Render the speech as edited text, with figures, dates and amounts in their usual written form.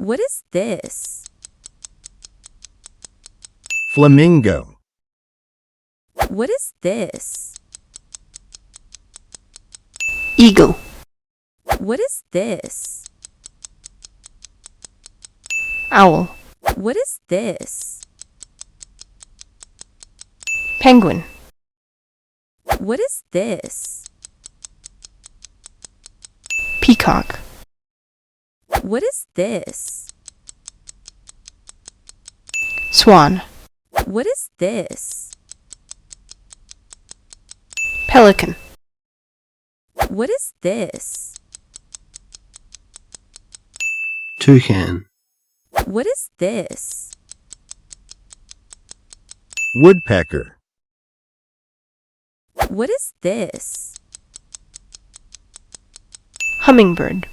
What is this? Flamingo. What is this? Eagle. What is this? Owl. What is this? Penguin. What is this? Peacock. What is this? Swan. What is this? Pelican. What is this? Toucan. What is this? Woodpecker. What is this? Hummingbird.